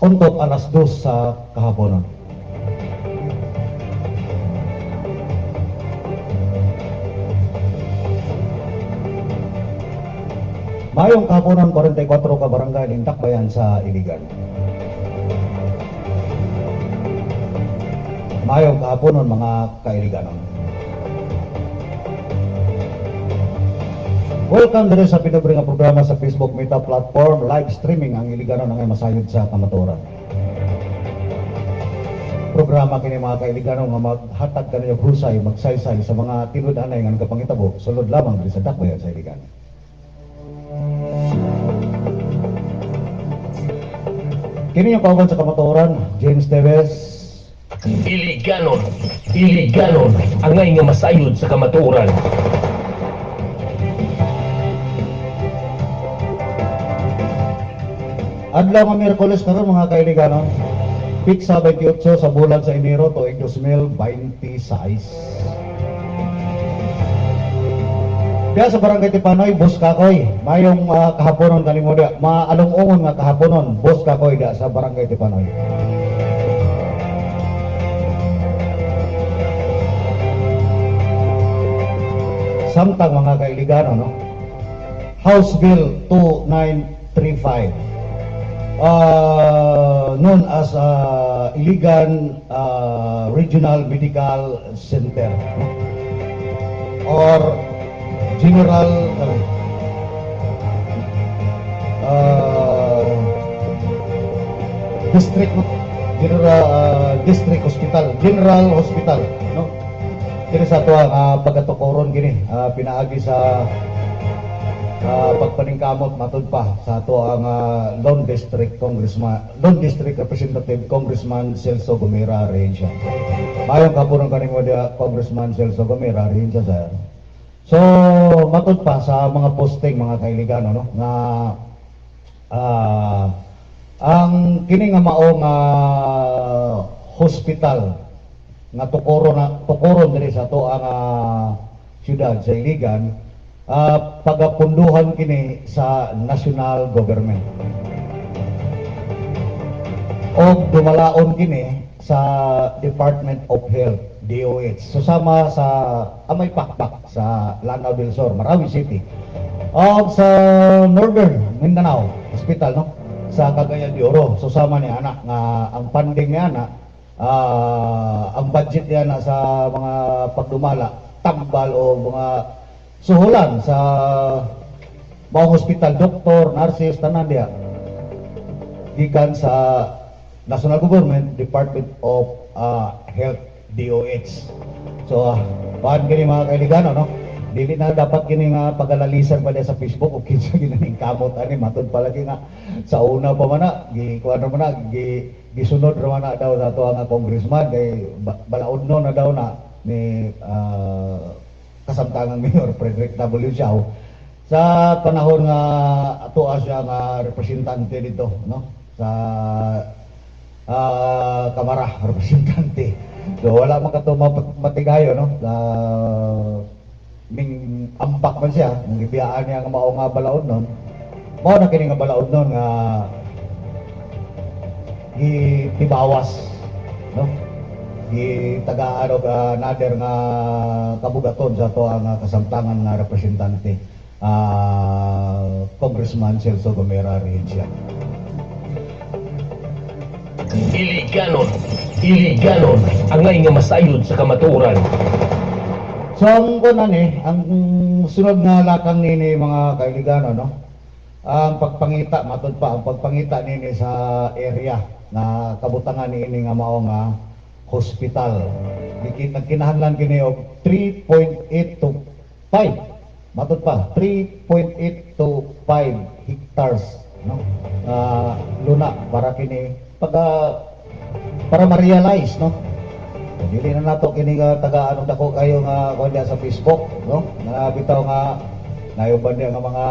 Untot alas 2 sa kahaponon. Mayong kahaponon 44 ka barangay ng Dakbayan sa Iligan. Mayong kahaponon mga kailiganon. Welcome din sa pinubring nga programa sa Facebook Meta Platform, live streaming ang Iliganon ang masayod sa kamatuoran. Programa kini mga kailiganon nga maghatag kaniyang husay, magsaysay sa mga tinud-anay nga nagapangitabo sulod lamang sa Dakbayan sa Iligan. Kini yung kauban sa kamatuoran, James Teves. Iliganon, Iliganon, angay nga masayod sa kamatuoran. Adlaw nga Miyerkules karon mga kailiganon, Piksa 28 sa bulan sa Enero tuig 2026. Kaya sa Barangay Tipanoy, Bus Kakoy, mayong kahaponon kanimo dia, maalong-ungon nga kahaponon, Bus Kakoy dia sa Barangay Tipanoy. Samtang mga kailigano, no? House Bill 2935, known as Iligan Regional Medical Center, no? Or General District District Hospital, General Hospital, no? Kini sa ato ang pagatukoron gini pinaagi sa pagpaningkamot matud pa sa ato ang Lone District Representative Congressman Celso Gomera Rencia. Mayong kapunon kanimo dia Congressman Celso Gomera Rencia sir. So matud pa sa mga posting mga kailigano, no, nga ang kini nga maong hospital nga tukoron diri sa to ang siyudad sa Iligan, pagapunduhan kini sa national government o dumalaon kini sa Department of Health, DOH, susama sa Amay Pakpak sa Lanao del Sur, Marawi City, o sa Northern Mindanao Hospital, no, sa Cagayan de Oro, susama ni anak nga ang funding ni anak, ang budget niya na sa mga pagdumala, tambal o mga suhulan sa mga hospital, doktor, nurses, tanan diya gikan sa National Government, Department of Health, DOH. So, paan kini mga kailigano, no? Dili na dapat kini nga pagalalisan pa sa Facebook o kinsa ginaning kamot ani matud palagi nga sa una pa man na gikuan man na gisunod ra man na daw sa ato nga congressman kay balaod no na daw na ni kasamtangang Mayor Frederick W. Siao sa panahon nga ato siya nga representante dito, no, sa Kamara representante. So wala man kato matigayo, no, ning ambak man siya, nang ibiyaan niya nga mao nga balaod nun, mao na kini nga balaod nun nga gitibawas, no, gitagaan og nader nga kabugaton sa to ang kasamtangan nga representante, Congressman Celso Gomera Rencia. Iliganon, Iliganon, angay nga masayod sa kamatuoran. So ang kunan ang sunod nga lakang nini mga kailigano, no, ang pagpangita matud pa ang pagpangita nini sa area na kabutangan nini nga mao nga hospital. Nagkinahanglan kini og 3.8 to 5, matud pa 3.8 to 5 hectares, no, luna para kini para ma-realize, no. Dili na nato kini nga taga anong dako kayo nga kunya sa Facebook, no, na bitaw nga nayuban nga mga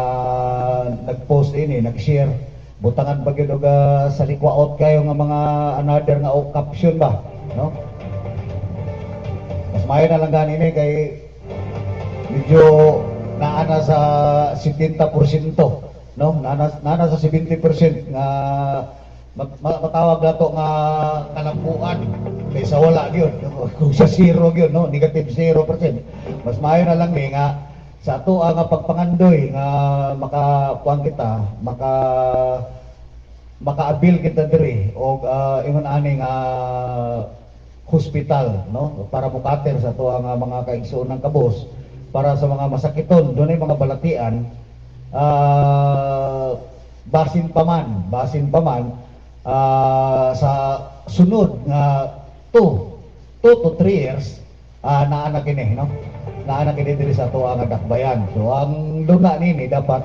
nag-post ini, nag-share butangan ba gyud og sa likwaot kayo nga mga another nga caption ba, no. Mas mayo na lang ganini kay medyo naana sa 70%, no, naana sa 70% nga matawag na to nga kalampuan kaysa wala gyud. Kung sa zero gyud, no, negative 0%. Mas maayo na lang ni nga sa ato nga pagpangandoy nga makakuan kita, maka-avail kita diri og ingon ani nga hospital, no, para mukater sa ato nga mga kaigsuonang kabos para sa mga masakiton dunay mga balatian. Basin pa man sa sunod nga 2 to 3 years naa kini, no, naa kini diri sa ato nga dakbayan. So ang luna nini dapat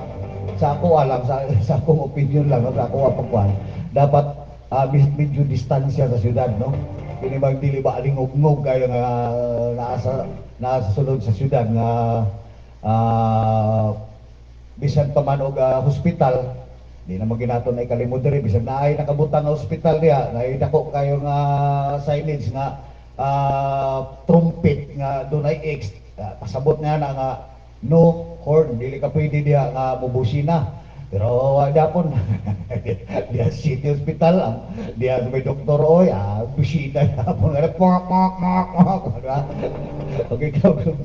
sa ako alam, sa akong opinion lang, no, sa ako pagkuan, dapat medyo distansya sa syudad, no, kini bang dili ba lingog-ngog kayo nga nasa sulod sa syudad nga bisan pa man og hospital. Di na maginaton ay kalimod diri bisag naay nakabutang nga ospital diha, naay dako kayo nga signage nga trumpet nga dunay X, pasabot nga na nga no horn, dili ka pwede diha nga mubusina. Pero dapon diha city hospital ang diha may doktor oy busina dapon nga pok okay,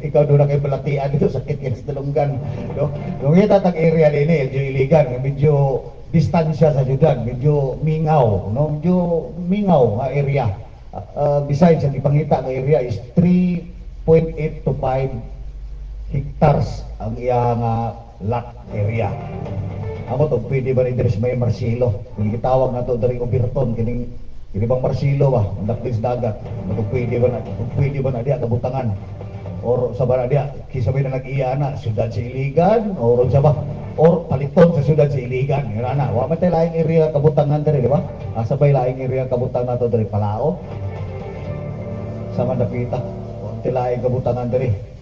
ikaw doon na kayo palatian dito sakit kayo sa dalunggan, no? Kung kita tag area din Iligan, medyo distansya sa syudad, medyo mingaw, no? Medyo mingaw nga area. Besides, ang ipangita nga area is 3.8 to 5 hectares ang iyang lot area. Amo to, pwede ba rin sa may Marcelo? Kung gitawag na to dari Oberton, kining bang Marcelo ba? Ang daklis dagat. Kung pwede ba na diya kabutangan? Or sa ba na diya, kisabay na nag-iya na, syudad sa Iligan, or sa ba? Or paliton sa syudad sa Iligan. Yun na, wa man tayo laing area kabutangan dari, di ba? Sabay laing area kabutang na to dari Palao. Sa Mandapita. Wa tayo laing kabutangan dari.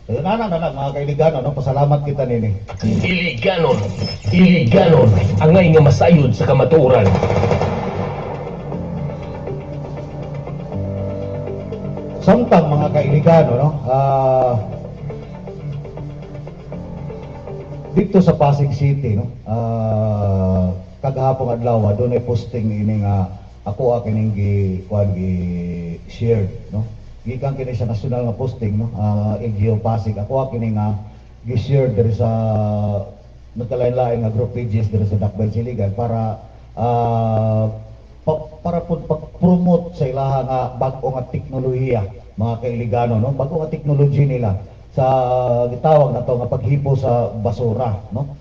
So, na mga kailigano, no? Pasalamat kita nini. Iliganon angay nga masayod sa kamatuoran. Samtang mga kailigano, no? Dito sa Pasig City, no? Kagahapon adlaw doon ay posting ini nga ako kining gi shared, no? Gikan kini sa national nga posting, no? LGU Pasig ako kini nga gi-share diri sa nagkalain-lain nga group pages diri sa Dakbayan Siligan para para po pag-promote sa ilaha nga bag-o nga teknolohiya, mga kailigano, no? Bag-o nga teknology nila sa gitawag na to nga paghipo sa basura, no?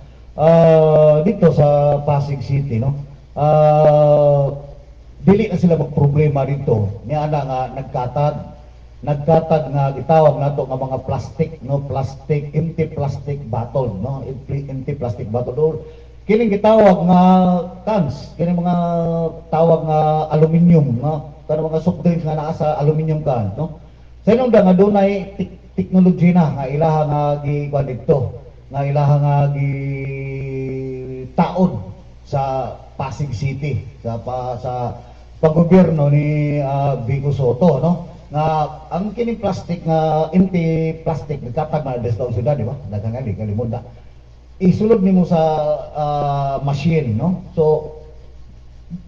Dito sa Pasig City, no? Dili na sila magproblema dito. Niya nga nagkatag nga gitawag nato nga mga plastic, no, empty plastic bottle, no, empty plastic bottle. Kining gitawag nga cans, kining mga tawag nga aluminium, no, kanang mga soft drinks nga naa sa aluminium can, no. Sa inong nga dunay technology na nga ilaha nga gikuan dito, nga ilaha nga taon sa Pasig City sa paggobyerno ni Vico Soto, no, nga ang kining plastic nga empty plastic nagkatag na sa syudad, di ba? Daghang gali kalimod na isulod nimo sa machine, no. So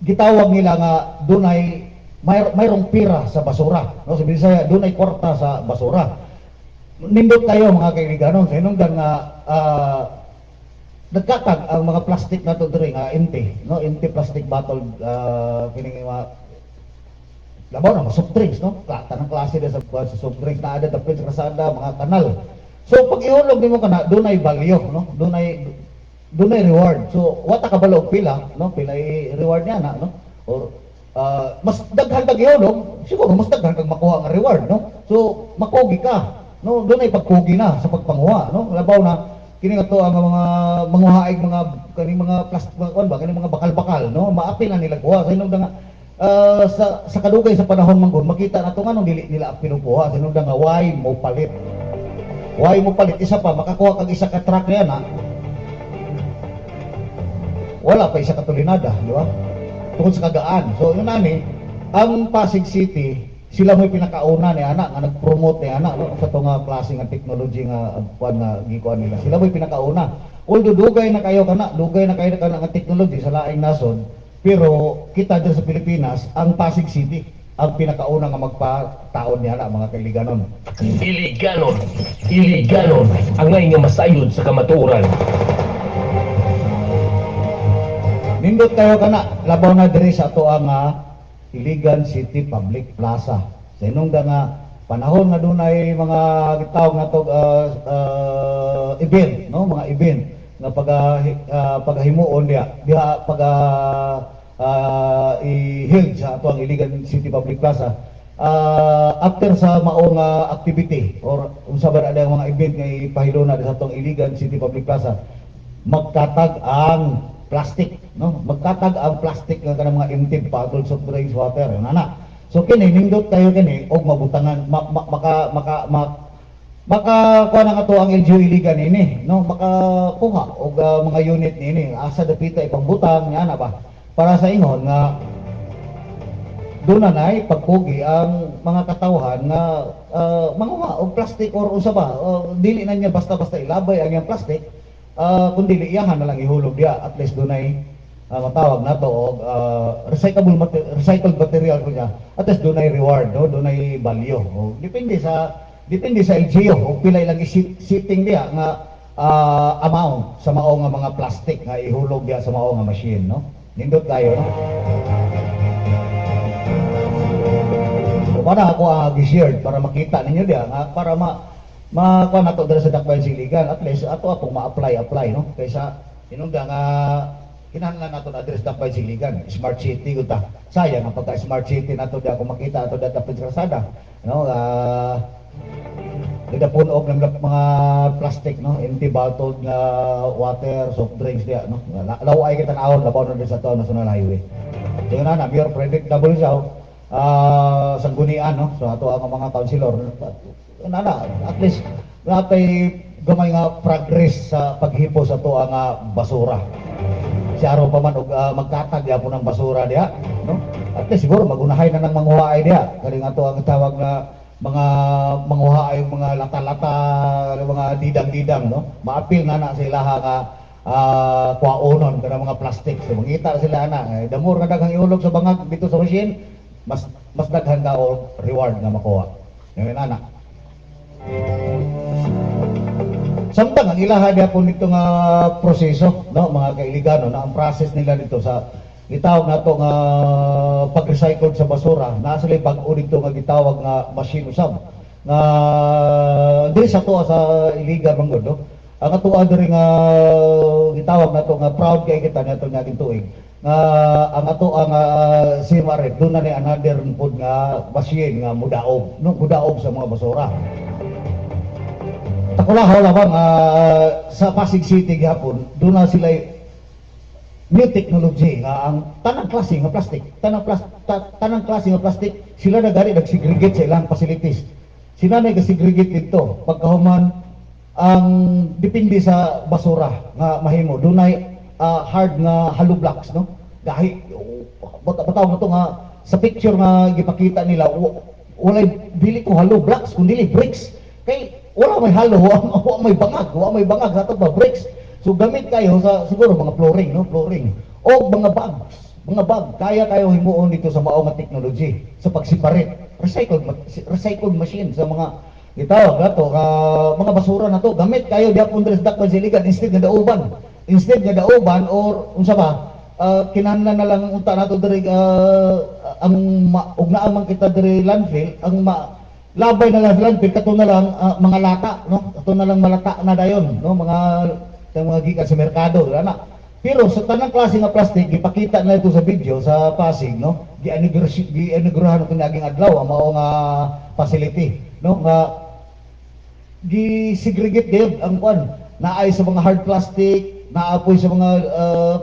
gitawag nila nga dunay mayroong pira sa basura, no. Sa Bisaya dunay kwarta sa basura. Nindot kayo mga kaibigan, sa inungdan nga nagkatag ang mga plastic na to diri nga empty, no, empty plastic bottle, kining mga labaw na soft drinks, no, tanang klase na sa soft drinks na ada dapit sa kasada, mga kanal. So pag ihulog nimo kana dunay value, no, dunay reward. So wata ka balog pila, no, pila i-reward niya na, no, or mas daghan kag ihulog siguro mas daghan kag makuha nga reward, no. So makugi ka, no, dunay pagkugi na sa pagpanguha, no. Labaw na kini ato ang mga manguhaig mga kaning mga plastic ba kaning mga bakal-bakal, no, maapi na nila kuha sa inong nga sa kadugay sa panahon manggon makita nato nga nung dili nila pinukuha sa inong nga why mo palit isa pa makakuha kag isa ka truck na na wala pa isa ka tulinada, di ba, tungod sa kagaan. So yun nani ang Pasig City sila mo'y pinakauna ni anak nga nag-promote ni anak, no, sa to nga klase nga technology nga kuan nga gikuan nila. Sila mo'y pinakauna. Although dugay na kayo kana nga technology sa laing nasod, Pero kita dyan sa Pilipinas, ang Pasig City ang pinakauna nga magpataon niya na mga kailiganon. Iliganon, iliganon, angay nga masayod sa kamatuoran. Nindot kayo kana, labaw na diri sa ato ang Iligan City Public Plaza. Sa inong nga panahon nga dunay mga gitawag nga tog event, no, mga event nga pagahimuon diha i-held sa ato ang Iligan City Public Plaza. After sa maong activity or unsa ba na mga event nga ipahilona sa atong Iligan City Public Plaza, magkatag ang plastic, no, magkatag ang plastic nga kanang mga empty bottle soft drinks, water, ana. So kini nindot tayo kini og mabutangan kuha na nga to ang LGU Iligan ini, no, makakuha og mga unit nini asa dapita ipangbutang niya na ba para sa ingon nga doon na nay pagpugi ang mga katawhan nga manguha og plastic or usa ba dili na niya basta-basta ilabay ang iyang plastic, kundi iyahan na lang ihulog diya, at least doon ay matawag na to og recycled material ko niya, at least doon ay reward, no, doon ay value. O, depende sa LGU o pila lang sitting diya nga amount sa mao nga mga plastic nga ihulog diya sa mao nga machine, no. Nindot kayo, no? So, para ako gi-shared para makita ninyo diya nga para makuha na to dala sa Dakbayan Siligan, at least ato akong ma-apply, no, kaysa inunda nga kinahanglan nato na address Dakbayan Siligan, smart city ko ta. Sayang ang pagka smart city nato di ako makita ato data sa no, punog ng mga plastic, no, empty bottle nga water, soft drinks diya, no. Laway kita naon labaw na sa to National Highway. Yung na more predictable siya, sanggunian, no, so ato ang mga councilor nana, at least napay gamay nga progress sa paghipo sa to ang basura. Si araw pa man og magkatag yapon ng basura diha, no, at least siguro magunahay na ng manghuwaay diha kani nga to ang tawag na mga manghuwaay, mga lata-lata, mga didang-didang, no, maapil na sila nga kuwaonon kana mga plastic. So mangita sila na damor nga daghang iulog sa bangag dito sa machine, mas daghan ka o reward nga makuha. Ngayon ana. Samtang ang ilaha niya po nito nga proseso, no, mga kailigano, na ang process nila dito sa gitawag na to nga pag-recycle sa basura, nasa sila pag-o dito nga gitawag nga machine usab nga diri sa to sa Iligan manggod, no. Ang atuwa diri nga gitawag na to nga proud kay kita nato nga tuig nga ang ato ang Simaret doon na ni another pod nga machine nga mudaog, no, mudaog sa mga basura. Takulahaw labang sa Pasig City gihapon doon na sila new technology nga ang tanang klase nga plastic, tanang klase nga plastic sila nag-segregate sa ilang facilities. Sila nag-segregate dito pagkahuman ang depende sa basura nga mahimo dunay hard nga hollow blocks, no, dahil bataw mo to nga sa picture nga gipakita nila walay dili ko hollow blocks kundi bricks, kay wala may hollow, wala may bangag ato ba bricks. So gamit kayo sa siguro mga flooring, no, flooring o mga bag kaya kayo himuon dito sa mao nga technology sa pag-separate recycled machine sa mga gitawag nato mga basura na to, gamit kayo diha pundres Dakbayan Siligan instead nga dauban or unsa ba kinahanglan na lang unta nato diri ang ugnaang man kita diri landfill ang labay na lang landfill kato na lang mga lata, no, kato na lang malata na dayon, no, mga gikan sa merkado ana. Pero sa tanang klase nga plastic gipakita na ito sa video sa Pasig, no, gi-inaugurahan ko naging adlaw ang mao nga facility, no, nga gi-segregate din ang kwan naay sa mga hard plastic, naapoy sa mga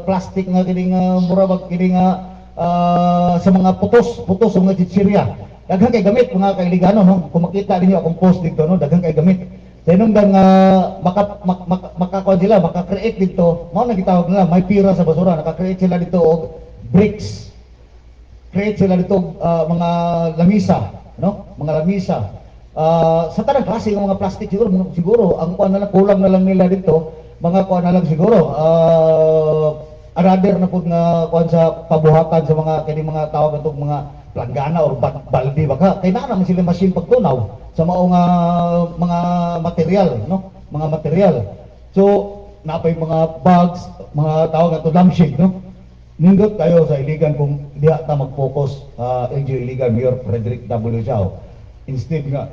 plastic nga kining murabag kining sa mga putos sa mga chichirya. Daghang kay gamit mga kailigano, no, kung makita ninyo akong post dito, no, daghang kay gamit. Tinong dang maka-create dito, mao na gitawag nila may pira sa basura, naka-create sila dito og bricks. Create sila dito mga lamisa, no? Mga lamisa. Sa tanang klase ng mga plastic siguro ang kuan na lang kulang na lang nila dito, mga kuan na lang siguro another na pud nga kuan sa pabuhatan sa mga kini mga tawag atong mga planggana or baldi baka kay naa naman sila machine pagtunaw sa mao nga mga material no, mga material. So napay mga bags, mga tawag ato lampshade no. Nindot kayo sa Iligan kung diha ta mag-focus LGU Iligan Mayor Frederick W. Chao. Instead nga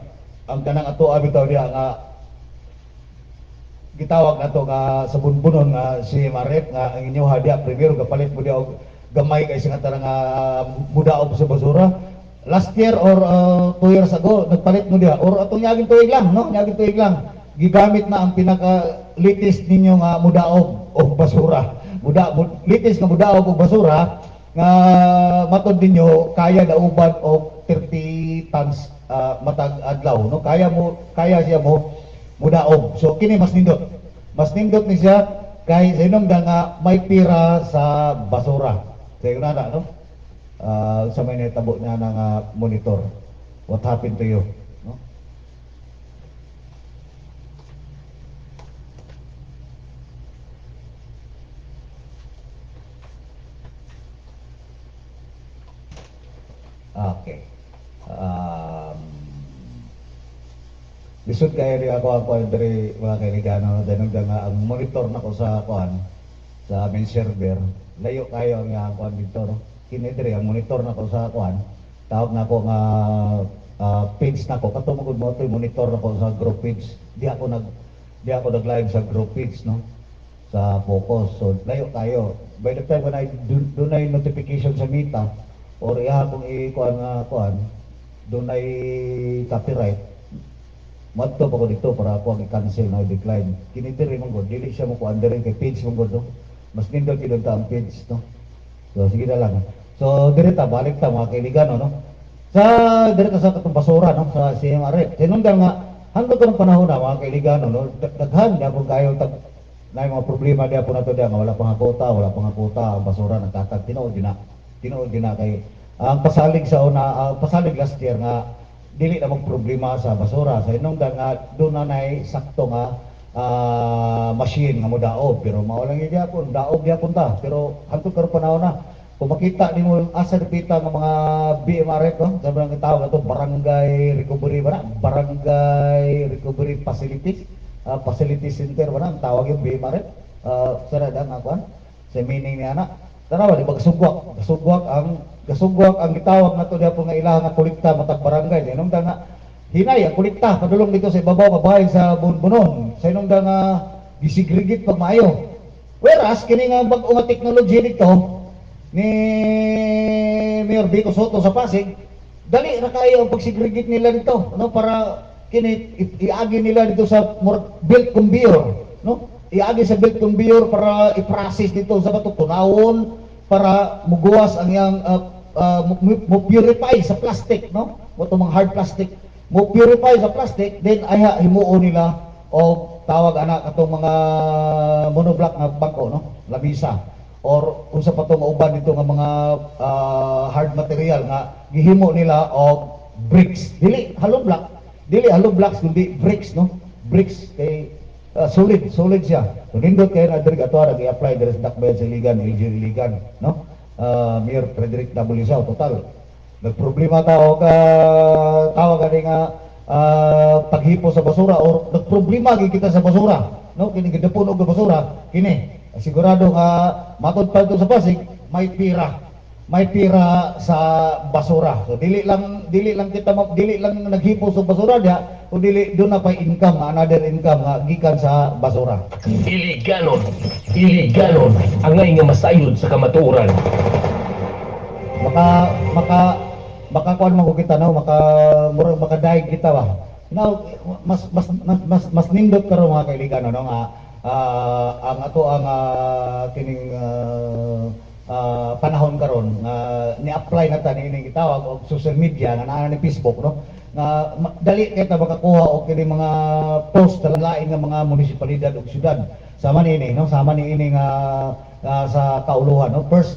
ang kanang ato bitaw diha nga gitawag nato nga sa bunbunon nga si Maret nga ang inyo hadiya primero kapalit mo diha og gamay kay sing nga mudaog sa basura. Last year or 2 years ago nagpalit mo diha or atong nyaging tuig lang no, nyaging tuig lang gigamit na ang pinaka latest ninyo nga mudaog o basura. Latest nga mudaog o basura nga matod ninyo kaya dauban og 30 tons matag adlaw no, kaya siya mo mudaog. So kini mas nindot ni siya kay sa inong nga may pira sa basura. Sa so, na no? Sa may natabo niya ng monitor. What happened to you? No? Okay. Lisod kayo rin ako dari mga kailigano dahil nga ang monitor na ko sa kuan sa main server layo kayo nga ang kuan dito no? Kini diri ang monitor na ko sa kuan tawag na ko nga page na ko katumugod mo ito monitor na ko sa group page di ako nag live sa group page no sa focus so layo kayo by the time when I do na notification sa Mita or iya kung i-kuan nga kuan do na copyright madto pa ko dito para ako ang i-cancel na i-decline. Kinitiri mong god, dili siya mo ko under kay page mong god no. Mas nindot kinunta ang page no. So sige na lang. So direta balik ta mga kaibigan no. Sa direta sa katong basura no sa CMR. Sinungdan nga hangtod ko ng panahon na mga kaibigan no. Daghan na kung kayo tag na mga problema dia po nato dia nga wala pang kota, ang basura nagtatag tinuod din kay ang pasalig sa una pasalig last year nga dili na problema sa basura sa inong nga doon na nay sakto nga machine nga mo daog pero maulang iya po daog ya punta pero hangtod karon panahon na kung makita nimo asa dipita nga mga BMRF no sa mga tawag ato barangay recovery facility center ba ang tawag yung BMRF sa dang akuan sa meaning niya na tanawa di ba gasugwak ang gitawag nato diha po nga ilaha nga kolekta matag barangay sa inong nga hinay ang kolekta padulong dito sa ibabaw babahay sa bunbunon sa inong nga gisigregate pag maayo whereas kini nga bag-o nga teknolohiya dito ni Mayor Vico Soto sa Pasig dali ra kayo ang pagsigregate nila dito no para kini iagi nila dito sa built conveyor no iagi sa built conveyor para i-process dito sa bato tunawon para muguwas ang yang mo purify sa plastic no mo mga hard plastic mo purify sa plastic then ay himuon nila o tawag anak atong mga monoblock na bangko no labisa or unsa pa to mauban dito nga mga hard material nga gihimo nila og bricks dili hollow blocks kundi bricks no bricks kay solid siya. So nindot kayo na diri ato ra gi-apply diri sa Dakbayan sa Iligan, LGU Iligan, no? Mayor Frederick W. Chao total. Nagproblema tao ka tawag ani nga paghipo sa basura or nagproblema gyud kita sa basura, no? Kini gidapon og basura, kini sigurado nga matod pa ito sa Pasig, may pira sa basura. So dili lang naghipo sa basura diha, o dili do na pay income, another income nga gikan sa basura. Iliganon ang ngay nga masayod sa kamatuoran. Maka kuan man ko kita no, murag makadaig kita ba. Now mas nindot karon mga kaibigan no nga ang ato ang kining panahon karon nga ni-apply na ta ni gitawag og social media nga naa ni Facebook no nga dali kay ta makakuha og kini mga post sa lain nga mga munisipalidad ug syudad sama niini nga sa kauluhan no first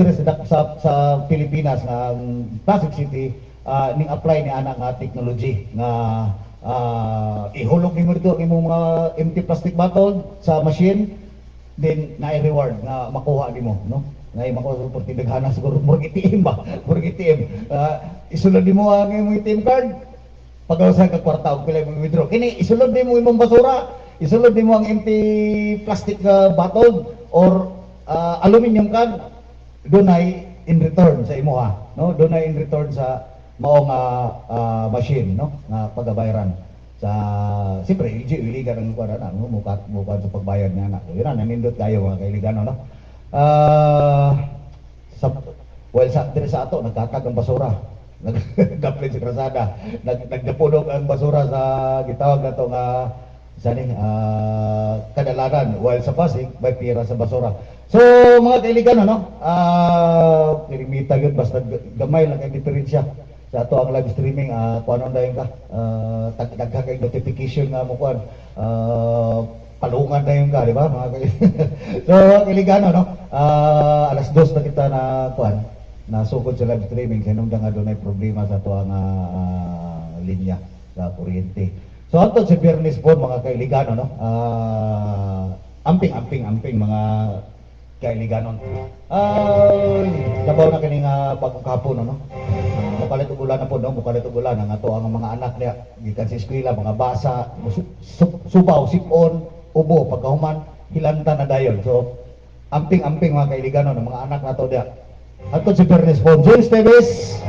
dire sa Pilipinas nga Pasig City ning apply ni ana nga technology nga ihulog nimo dito imong mga empty plastic bottle sa machine then na-reward na makuha nimo, no? Na makuha sa tindaghana siguro murag ATM ba? Murag ATM. Isulod nimo ang imong ATM card. Pag-usahan ka kwarta og pila imong withdraw. Kini isulod nimo imong basura. Isulod nimo ang empty plastic bottle or aluminum can. Dunay in return sa imo ha, no? Dunay in return sa mao nga machine, no? Nga pagabayaran sa siyempre iligan ang kuha na no? Mukat sa pagbayad niya na. Yun na nanindot kayo mga kailigano, no? Sa dire sa ato nagkatag ang basura. Nagdaplit sa krasada, nagdapunog ang basura sa gitawag na to nga kadalanan, while sa Pasig may pira sa basura. So mga kailigano, no? Kilimita yun basta gamay lang kay diferensya sa ato ang live streaming. Kuanon dayon ka, tagdagha kay notification nga mo kuan, palungan na yung ka, di ba? Mga so, kiligano, no? Alas 2 na kita na, kuan, nasugod sa live streaming, sinong nga doon ay problema sa ito ang linya sa kuryente. So, ato si Bernis po, mga kailigano, no? Amping mga kailigano. Labaw na kining pagkapon, no? Mukalit ugulan na po, no? Mukalit ugulan ang ato ang mga anak niya, gikan sa eskwela, mga basa, subaw, sipon, ubo, pagkahuman, hilanta na dayon. So, amping mga kailigano ng mga anak nato diya. Ato si Bernes Bon, Jules Teves.